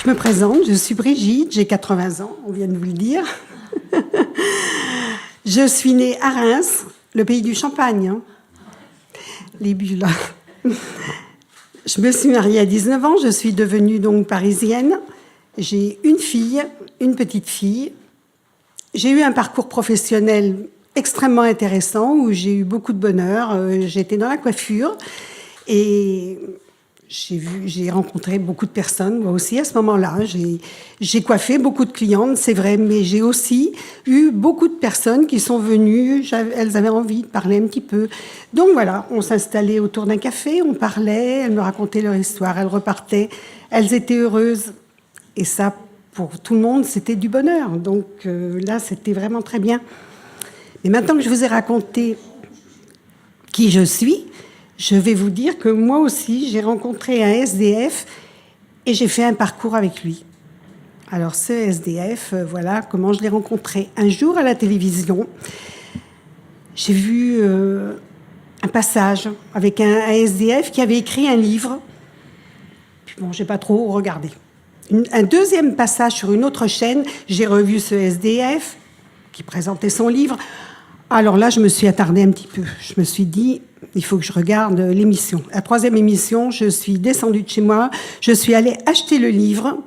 me présente, je suis Brigitte, j'ai 80 ans, on vient de vous le dire. Je suis née à Reims, le pays du champagne, hein. Les bulles. Je me suis mariée à 19 ans, je suis devenue donc parisienne. J'ai une fille, une petite fille. J'ai eu un parcours professionnel extrêmement intéressant où j'ai eu beaucoup de bonheur. J'étais dans la coiffure et j'ai rencontré beaucoup de personnes, moi aussi, à ce moment-là. J'ai coiffé beaucoup de clientes, c'est vrai, mais j'ai aussi eu beaucoup de personnes qui sont venues, elles avaient envie de parler un petit peu. Donc voilà, on s'installait autour d'un café, on parlait, elles me racontaient leur histoire, elles repartaient, elles étaient heureuses. Et ça, pour tout le monde, c'était du bonheur. Donc là, c'était vraiment très bien. Et maintenant que je vous ai raconté qui je suis, je vais vous dire que moi aussi, j'ai rencontré un SDF et j'ai fait un parcours avec lui. Alors ce SDF, voilà comment je l'ai rencontré. Un jour à la télévision, j'ai vu un passage avec un SDF qui avait écrit un livre. Puis bon, j'ai pas trop regardé. Un deuxième passage sur une autre chaîne, j'ai revu ce SDF qui présentait son livre. Alors là, je me suis attardée un petit peu. Je me suis dit, il faut que je regarde l'émission. La troisième émission, je suis descendue de chez moi, je suis allée acheter le livre,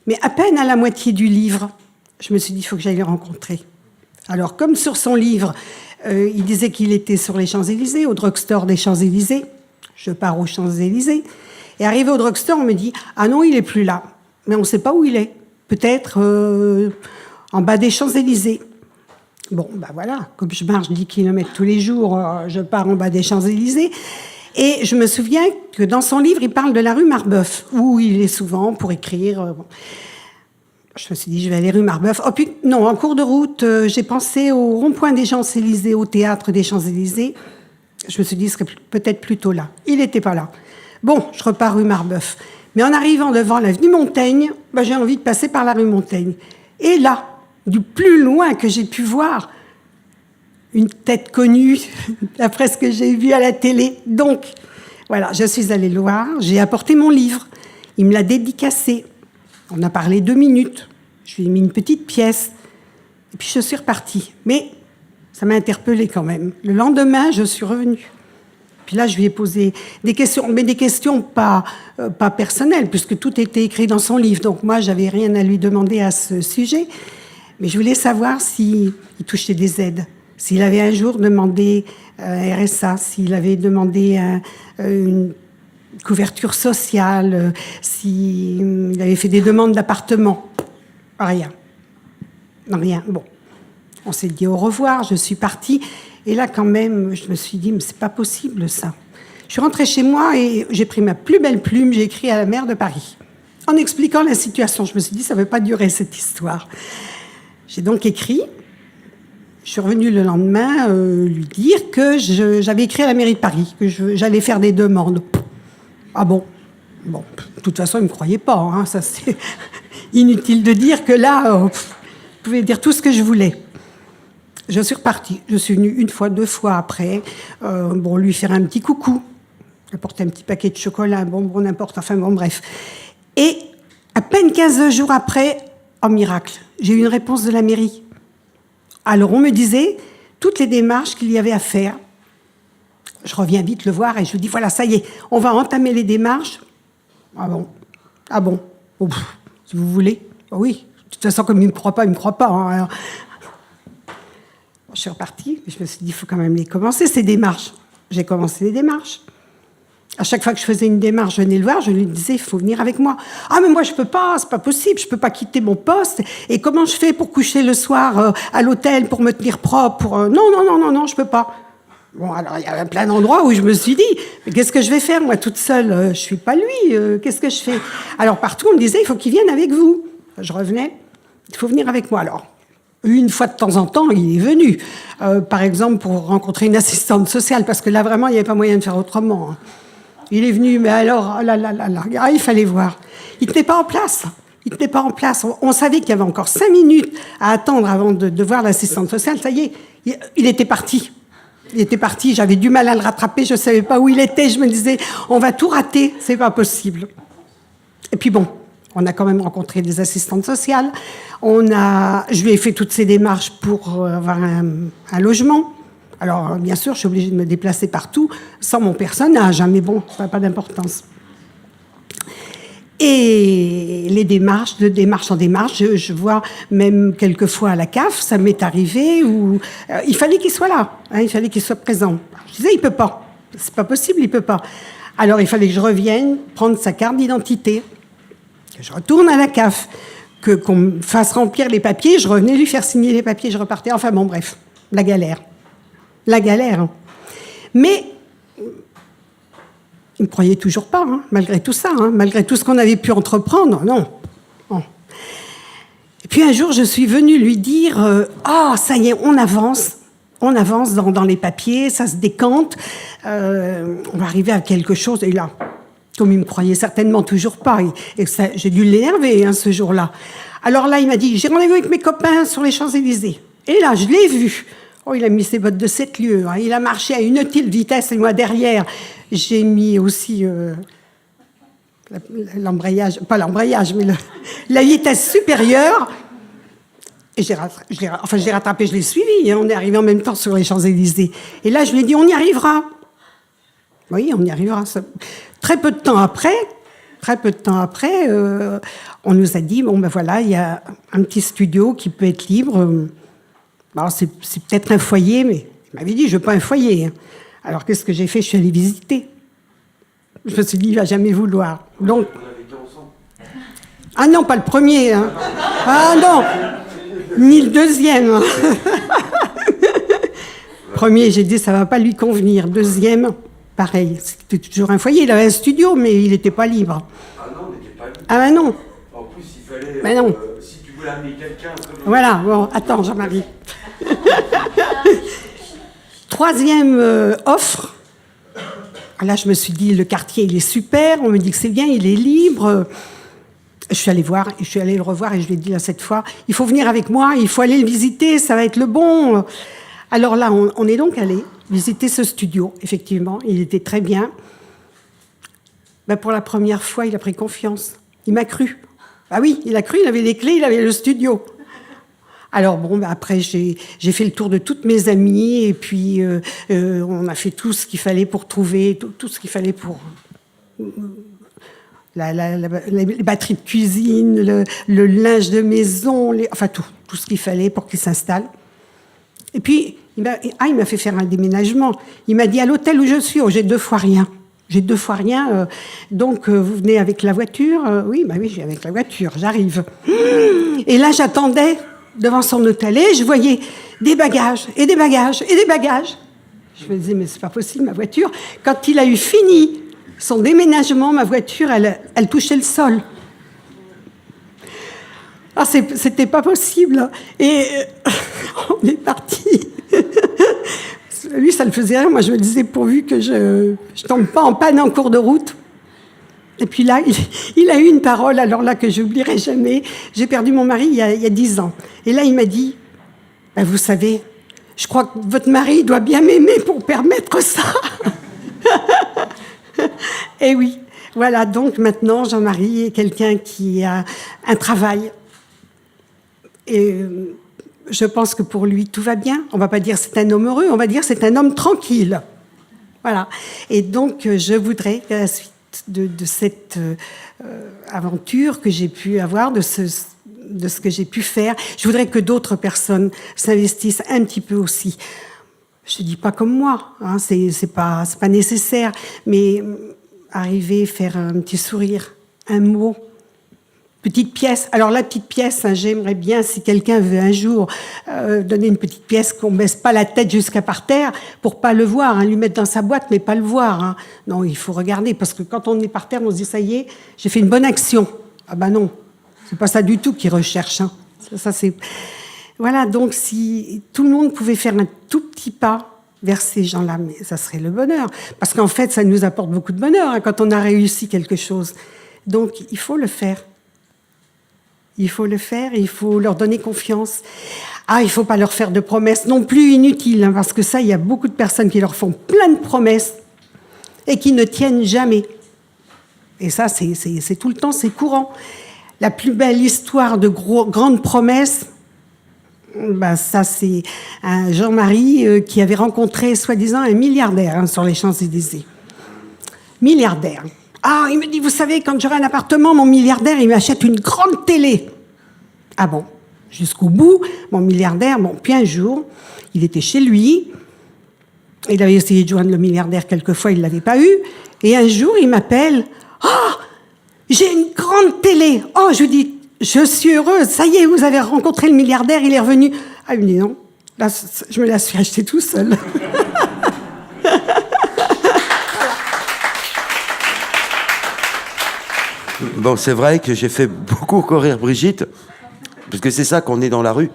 mais à peine à la moitié du livre, je me suis dit, il faut que j'aille le rencontrer. Alors, comme sur son livre, il disait qu'il était sur les Champs-Élysées, au drugstore des Champs-Élysées. Je pars aux Champs-Élysées. Et arrivé au drugstore, on me dit, ah non, il n'est plus là. Mais on ne sait pas où il est. Peut-être en bas des Champs-Élysées. Bon, ben voilà, comme je marche 10 km tous les jours, je pars en bas des Champs-Élysées. Et je me souviens que dans son livre, il parle de la rue Marbeuf, où il est souvent pour écrire. Je me suis dit, je vais aller rue Marbeuf. Oh, puis non, en cours de route, j'ai pensé au rond-point des Champs-Élysées, au théâtre des Champs-Élysées. Je me suis dit, ce serait peut-être plutôt là. Il n'était pas là. Bon, je repars rue Marbeuf. Mais en arrivant devant l'avenue Montaigne, ben, j'ai envie de passer par la rue Montaigne. Et là, du plus loin que j'ai pu voir, une tête connue, d'après ce que j'ai vu à la télé. Donc, voilà, je suis allée le voir, j'ai apporté mon livre, il me l'a dédicacé. On a parlé 2 minutes, je lui ai mis une petite pièce, et puis je suis repartie. Mais ça m'a interpellée quand même. Le lendemain, je suis revenue. Puis là, je lui ai posé des questions, mais des questions pas personnelles, puisque tout était écrit dans son livre. Donc moi, j'avais rien à lui demander à ce sujet. Mais je voulais savoir s'il touchait des aides, s'il avait un jour demandé RSA, s'il avait demandé une couverture sociale, s'il avait fait des demandes d'appartement. Rien. Non, rien. Bon. On s'est dit au revoir, je suis partie. Et là, quand même, je me suis dit, mais c'est pas possible, ça. Je suis rentrée chez moi et j'ai pris ma plus belle plume, j'ai écrit à la maire de Paris, en expliquant la situation. Je me suis dit, ça ne va pas durer, cette histoire. J'ai donc écrit. Je suis revenue le lendemain lui dire que j'avais écrit à la mairie de Paris, que j'allais faire des demandes. Ah bon? Bon, de toute façon, il ne me croyait pas. Hein, ça, c'est inutile de dire que là, je pouvais dire tout ce que je voulais. Je suis repartie. Je suis venue 1 fois, 2 fois après, bon, lui faire un petit coucou. J'ai apporté un petit paquet de chocolat, un bonbon, n'importe, enfin bon, bref. Et à peine 15 jours après, oh miracle, j'ai eu une réponse de la mairie. Alors on me disait toutes les démarches qu'il y avait à faire. Je reviens vite le voir et je lui dis, voilà, ça y est, on va entamer les démarches. Ah bon? Ah bon? Oh, si vous voulez. Oh, oui. De toute façon, comme il ne me croit pas, il ne me croit pas. Hein, alors. Je suis repartie, je me suis dit, il faut quand même les commencer, ces démarches. J'ai commencé les démarches. À chaque fois que je faisais une démarche, je venais le voir, je lui disais, il faut venir avec moi. Ah, mais moi, je peux pas, c'est pas possible, je peux pas quitter mon poste. Et comment je fais pour coucher le soir à l'hôtel, pour me tenir propre Non, je peux pas. Bon, alors, il y avait plein d'endroits où je me suis dit, mais qu'est-ce que je vais faire, moi, toute seule? Je suis pas lui, qu'est-ce que je fais? Alors, partout, on me disait, il faut qu'il vienne avec vous. Je revenais, il faut venir avec moi. Alors, 1 fois de temps en temps, il est venu. Par exemple, pour rencontrer une assistante sociale, parce que là, vraiment, il n'y avait pas moyen de faire autrement. Hein. Il est venu, mais alors, il fallait voir. Il ne tenait pas en place. Il ne tenait pas en place. On savait qu'il y avait encore 5 minutes à attendre avant de voir l'assistante sociale. Ça y est, il était parti. Il était parti, j'avais du mal à le rattraper, je ne savais pas où il était. Je me disais, on va tout rater, c'est pas possible. Et puis bon, On a quand même rencontré des assistantes sociales. Je lui ai fait toutes ces démarches pour avoir un logement. Alors, bien sûr, je suis obligée de me déplacer partout, sans mon personnage, hein, mais bon, ça n'a pas d'importance. Et les démarches, de démarche en démarche, je vois même quelquefois à la CAF, ça m'est arrivé, où il fallait qu'il soit là, hein, il fallait qu'il soit présent. Je disais, il peut pas, c'est pas possible, il peut pas. Alors, il fallait que je revienne prendre sa carte d'identité, que je retourne à la CAF, qu'on me fasse remplir les papiers, je revenais lui faire signer les papiers, je repartais. Enfin bon, bref, la galère. La galère. Mais il ne me croyait toujours pas, hein, malgré tout ça, hein, malgré tout ce qu'on avait pu entreprendre. Non. Bon. Et puis un jour, je suis venue lui dire « Ah, ça y est, on avance dans les papiers, ça se décante, on va arriver à quelque chose. » Et là, comme il ne me croyait certainement toujours pas, et ça, j'ai dû l'énerver, hein, ce jour-là. Alors là, il m'a dit « J'ai rendez-vous avec mes copains sur les Champs-Élysées. » Et là, je l'ai vu. Oh, il a mis ses bottes de 7 lieues, hein. Il a marché à une telle vitesse, et moi derrière, j'ai mis aussi l'embrayage, pas l'embrayage, mais la vitesse supérieure. Et je l'ai rattrapé, je l'ai suivi, hein. On est arrivé en même temps sur les Champs-Élysées. Et là, je lui ai dit, on y arrivera. Oui, on y arrivera. Très peu de temps après, on nous a dit, bon ben voilà, il y a un petit studio qui peut être libre. Alors, c'est peut-être un foyer, mais il m'avait dit, je veux pas un foyer. Alors, qu'est-ce que j'ai fait? Je suis allée visiter. Je me suis dit, il va jamais vouloir. Donc, ah non, pas le premier. Hein. Ah non, ni le deuxième. Premier, j'ai dit, ça va pas lui convenir. Deuxième, pareil. C'était toujours un foyer. Il avait un studio, mais il n'était pas libre. Ah non, il n'était pas libre. Ah ben non. En plus, il fallait... Ben non. Si tu voulais amener quelqu'un... Voilà, bon, attends, Jean-Marie. Troisième offre. Là, je me suis dit, le quartier, il est super. On me dit que c'est bien, il est libre. Je suis allée voir, je suis allée le revoir et je lui ai dit là, cette fois, il faut venir avec moi, il faut aller le visiter, ça va être le bon. Alors là, on est donc allé visiter ce studio, effectivement. Il était très bien. Ben, pour la première fois, il a pris confiance. Il m'a cru. Ah oui, il a cru, il avait les clés, il avait le studio. Alors bon, ben après, j'ai fait le tour de toutes mes amies et puis on a fait tout ce qu'il fallait pour trouver, tout ce qu'il fallait pour... les batteries de cuisine, le linge de maison, enfin tout ce qu'il fallait pour qu'il s'installe. Et puis, il m'a fait faire un déménagement. Il m'a dit, à l'hôtel où je suis, oh, j'ai 2 fois rien. J'ai 2 fois rien, donc vous venez avec la voiture? Oui, bah oui, je viens avec la voiture, j'arrive. Et là, j'attendais devant son hôtel et je voyais des bagages, et des bagages, et des bagages. Je me disais, mais c'est pas possible, ma voiture. Quand il a eu fini son déménagement, ma voiture, elle touchait le sol. Ah, c'était pas possible. Et on est parti. Lui, ça le faisait rien. Moi, je me disais, pourvu que je tombe pas en panne en cours de route. Et puis là, il a eu une parole, alors là, que j'oublierai jamais. J'ai perdu mon mari il y a 10 ans. Et là, il m'a dit, ben, vous savez, je crois que votre mari doit bien m'aimer pour permettre ça. Et oui, voilà, donc maintenant, Jean-Marie est quelqu'un qui a un travail. Et je pense que pour lui, tout va bien. On ne va pas dire c'est un homme heureux, on va dire c'est un homme tranquille. Voilà. Et donc, je voudrais, à la suite de cette aventure que j'ai pu avoir, de ce que j'ai pu faire, je voudrais que d'autres personnes s'investissent un petit peu aussi. Je ne dis pas comme moi, hein, c'est pas nécessaire, mais arriver, faire un petit sourire, un mot, petite pièce. Alors la petite pièce, hein, j'aimerais bien, si quelqu'un veut un jour donner une petite pièce, qu'on ne baisse pas la tête jusqu'à par terre pour pas le voir, hein, lui mettre dans sa boîte, mais pas le voir. Hein. Non, il faut regarder, parce que quand on est par terre, on se dit, ça y est, j'ai fait une bonne action. Ah ben non, c'est pas ça du tout qu'ils recherchent. Hein. Ça c'est... Voilà, donc si tout le monde pouvait faire un tout petit pas vers ces gens-là, mais ça serait le bonheur. Parce qu'en fait, ça nous apporte beaucoup de bonheur hein, quand on a réussi quelque chose. Donc, il faut le faire. Il faut le faire, il faut leur donner confiance. Ah, il ne faut pas leur faire de promesses non plus inutiles, hein, parce que ça, il y a beaucoup de personnes qui leur font plein de promesses et qui ne tiennent jamais. Et ça, c'est tout le temps, c'est courant. La plus belle histoire de grandes promesses, bah ça c'est un Jean-Marie qui avait rencontré soi-disant un milliardaire sur les Champs-Élysées. Milliardaire. Ah, il me dit, vous savez, quand j'aurai un appartement, mon milliardaire, il m'achète une grande télé. Ah bon, jusqu'au bout, mon milliardaire, bon, puis un jour, il était chez lui, il avait essayé de joindre le milliardaire quelques fois, il ne l'avait pas eu, et un jour, il m'appelle, « Oh, j'ai une grande télé !» Oh, je lui dis, « Je suis heureuse, ça y est, vous avez rencontré le milliardaire, il est revenu. » Ah, il me dit, « Non, là, je me la suis achetée tout seul. » Bon, c'est vrai que j'ai fait beaucoup courir Brigitte, parce que c'est ça qu'on est dans la rue.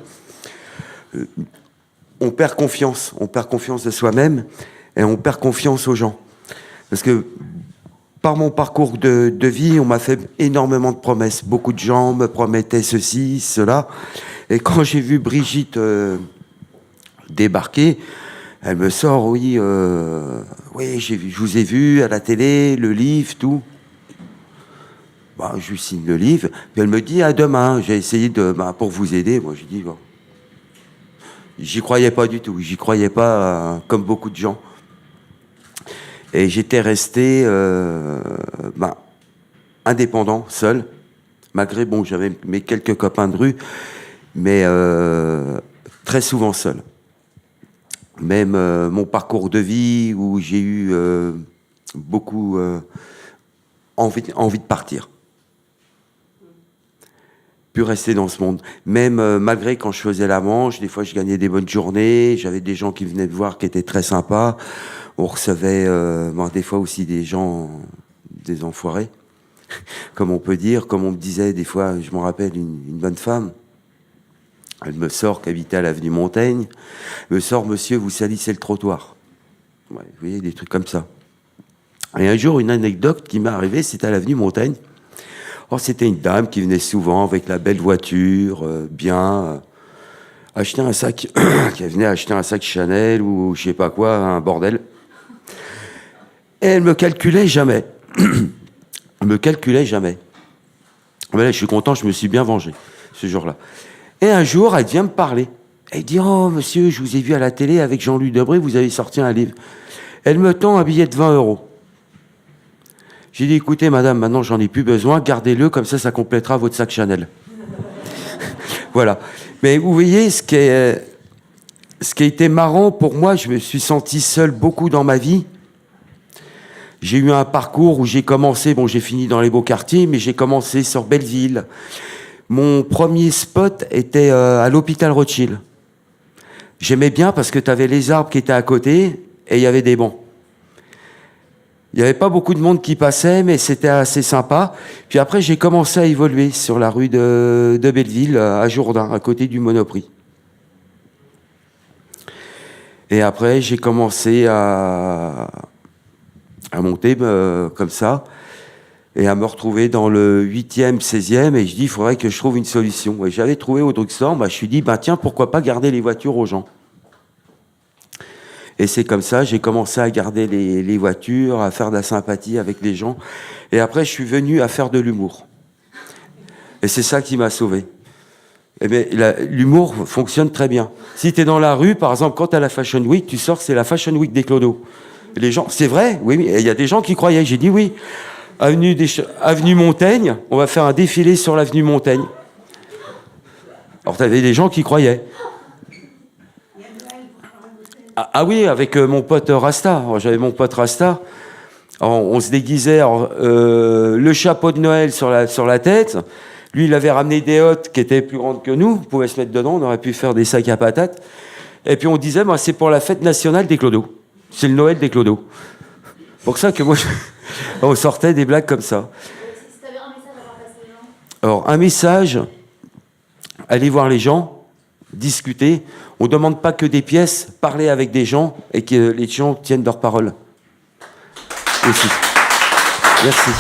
On perd confiance de soi-même et on perd confiance aux gens. Parce que par mon parcours de vie, on m'a fait énormément de promesses. Beaucoup de gens me promettaient ceci, cela. Et quand j'ai vu Brigitte débarquer, elle me sort, oui, je vous ai vu à la télé, le livre, tout. Bah, je lui signe le livre, puis elle me dit à demain. J'ai essayé pour vous aider. Moi, j'ai dit bon. J'y croyais pas du tout. J'y croyais pas comme beaucoup de gens. Et j'étais resté indépendant, seul, malgré j'avais mes quelques copains de rue, mais très souvent seul. Même mon parcours de vie où j'ai eu beaucoup envie de partir. Plus rester dans ce monde. Même malgré quand je faisais la manche, des fois je gagnais des bonnes journées, j'avais des gens qui venaient me voir qui étaient très sympas. On recevait des fois aussi des gens, des enfoirés, comme on peut dire. Comme on me disait des fois, je me rappelle une bonne femme, elle me sort, qui habitait à l'avenue Montaigne, me sort, monsieur, vous salissez le trottoir. Ouais, vous voyez, des trucs comme ça. Et un jour, une anecdote qui m'est arrivée, c'était à l'avenue Montaigne. Or, c'était une dame qui venait souvent avec la belle voiture, acheter un sac, qui venait acheter un sac Chanel ou je sais pas quoi, un bordel. Et elle me calculait jamais. Elle me calculait jamais. Mais là, je suis content, je me suis bien vengé ce jour-là. Et un jour, elle vient me parler. Elle dit, oh, monsieur, je vous ai vu à la télé avec Jean-Louis Debré, vous avez sorti un livre. Elle me tend un billet de 20 €. J'ai dit, écoutez, madame, maintenant, j'en ai plus besoin, gardez-le, comme ça complétera votre sac Chanel. Voilà. Mais vous voyez, ce qui a été marrant pour moi, je me suis senti seul beaucoup dans ma vie. J'ai eu un parcours où j'ai commencé, j'ai fini dans les beaux quartiers, mais j'ai commencé sur Belleville. Mon premier spot était à l'hôpital Rothschild. J'aimais bien parce que tu avais les arbres qui étaient à côté et il y avait des bancs. Il n'y avait pas beaucoup de monde qui passait, mais c'était assez sympa. Puis après, j'ai commencé à évoluer sur la rue de Belleville, à Jourdain, à côté du Monoprix. Et après, j'ai commencé à monter comme ça et à me retrouver dans le 8e, 16e. Et je dis, il faudrait que je trouve une solution. Et j'avais trouvé au drugstore, je me suis dit, tiens, pourquoi pas garder les voitures aux gens. Et c'est comme ça, j'ai commencé à garder les voitures, à faire de la sympathie avec les gens. Et après, je suis venu à faire de l'humour. Et c'est ça qui m'a sauvé. Eh bien, l'humour fonctionne très bien. Si tu es dans la rue, par exemple, quand tu as la Fashion Week, tu sors, c'est la Fashion Week des Clodos. Les gens, c'est vrai, oui, il y a des gens qui croyaient. J'ai dit oui. Avenue Montaigne, on va faire un défilé sur l'avenue Montaigne. Alors, tu avais des gens qui croyaient. Ah oui, avec mon pote Rasta. Alors, j'avais mon pote Rasta. Alors, on se déguisait, le chapeau de Noël sur la tête. Lui, il avait ramené des hottes qui étaient plus grandes que nous. On pouvait se mettre dedans, on aurait pu faire des sacs à patates. Et puis on disait, c'est pour la fête nationale des Clodos. C'est le Noël des Clodos. Pour ça que moi, on sortait des blagues comme ça. Si tu avais un message à faire passer aux gens. Alors, un message, allez voir les gens, discuter. On ne demande pas que des pièces, parler avec des gens et que les gens tiennent leur parole. Aussi. Merci.